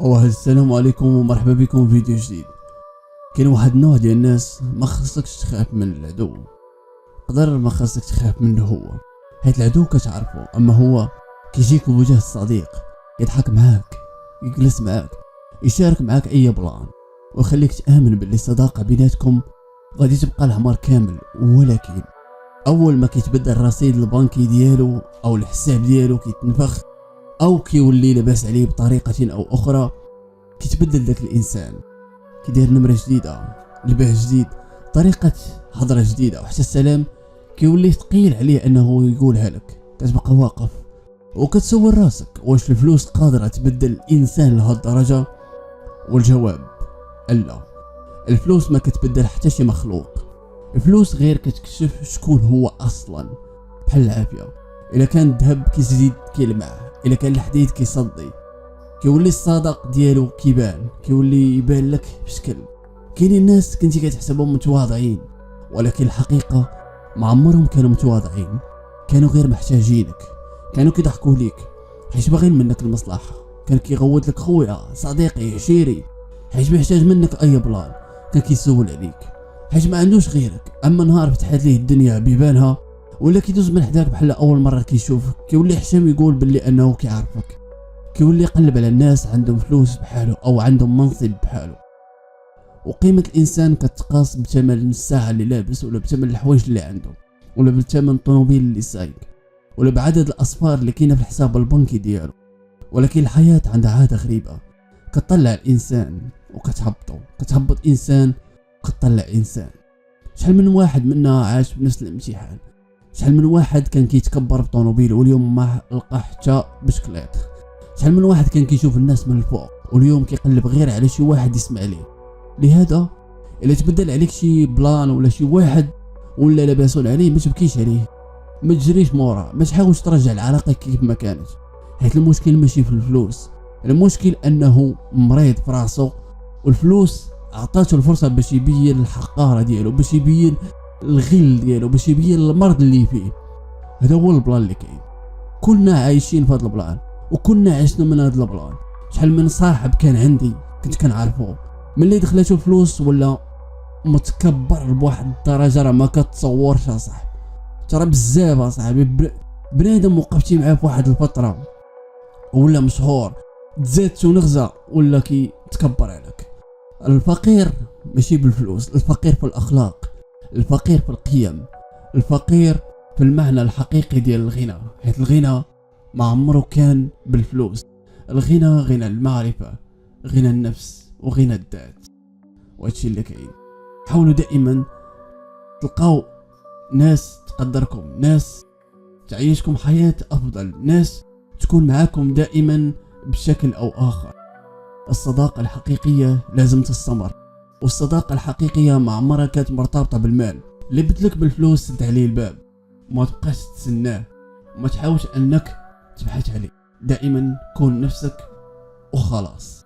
السلام عليكم ومرحبا بكم في فيديو جديد. كاين واحد النوع ديال الناس ما خصكش تخاف من العدو، قدر ما خصك تخاف منه هو، حيت العدو كتعرفو، اما هو كيجيك بوجه الصديق، يضحك معاك، يجلس معاك، يشارك معاك اي بلان ويخليك تامن باللي الصداقه بيناتكم غادي تبقى العمر كامل. ولكن اول ما كيتبدل الرصيد البنكي ديالو او الحساب ديالو كيتنفخ او كيولي لاباس عليه بطريقه او اخرى، كيتبدل داك الانسان، كيدير نمره جديده، لباه جديد، طريقه هضره جديده، وحتى السلام كيولي ثقيل عليه انه يقولها لك. كتبقى واقف وكتصور راسك واش الفلوس قادره تبدل الانسان لهاد الدرجه؟ والجواب لا، الفلوس ما كتبدل حتى شي مخلوق. الفلوس غير كتكشف شكون هو اصلا. بحال العافيه، الا كان الذهب كيزيد كيلمع، الا كان الحديد كيصدي، كيولي الصدق ديالو كيولي يبان لك بشكل. كاينين الناس كنتي كتحسبهم متواضعين، ولكن الحقيقه ما عمرهم كانوا متواضعين، كانوا غير محتاجينك، كانوا كيضحكوا ليك حيت باغيين منك المصلحه. كان كيغوت لك خويا، صديقي، عشيري، حيت محتاج منك اي بلان، كان كيسول عليك حيت ما عندوش غيرك. اما نهار فتحت ليه الدنيا بيبانها ولا كيدوز من حداك بحال اول مره كيشوفك، كيولي حشام يقول باللي انه كيعرفك، كيولي يقلب على الناس عندهم فلوس بحاله او عندهم منصب بحاله. وقيمه الانسان كتقاس بثمن الساعه اللي لابس، ولا بثمن الحوايج اللي عنده، ولا بثمن الطوموبيل اللي سايق، ولا بعدد الاصفار اللي كاينه في الحساب البنكي ديالو. ولكن الحياه عندها عاده غريبه، كتطلع الانسان وكتهبطو، كتهبط انسان وكتطلع انسان. شحال من واحد منا عاش بنفس الامتحان، شحال من واحد كان كيتكبر بطوموبيل واليوم ما لقى حتى بسكليت، شحال من واحد كان كيشوف الناس من الفوق واليوم كيقلب غير على شي واحد يسمع ليه. لهذا الا تبدل عليك شي بلان ولا شي واحد ولا لاباسون عليه، ما تبكيش عليه، ما تجريش مورا، ما تحاولش ترجع العلاقه كيف ما كانت، حيت المشكل ماشي في الفلوس، المشكل انه مريض في راسو، والفلوس عطاته الفرصه باش يبين الحقاره ديالو، باش يبين الغل ديالو، باش يبين المرض اللي فيه. هذا هو البلان اللي كاين. كلنا عايشين في هذا البلان وكنا عشنا من هذا البلان. شحال من صاحب كان عندي كنت كنعرفه، ملي دخلته فلوس ولا متكبر بواحد الدرجه راه ما كتصورش اصاحبي، ترى بزاف اصاحبي. بنادم وقفتي معاه في واحد الفتره ولا مشهور، تزادتو نغزه ولا كيتكبر عليك. الفقير ماشي بالفلوس، الفقير في الاخلاق، الفقير في القيم، الفقير في المعنى الحقيقي ديال الغنى، حيت الغنى ما عمره كان بالفلوس. الغنى غنى المعرفة، غنى النفس، وغنى الذات. وهادشي اللي كاين. حاولوا دائما تلقاو ناس تقدركم، ناس تعيشكم حياة افضل، ناس تكون معاكم دائما بشكل او اخر. الصداقة الحقيقية لازم تستمر، والصداقة الحقيقية ما عمرها كانت مرتبطة بالمال. اللي بدلك بالفلوس سد عليه الباب، ما تبقاش تسناه، وما تحاولش انك تبحث عليه، دائما كون نفسك وخلاص.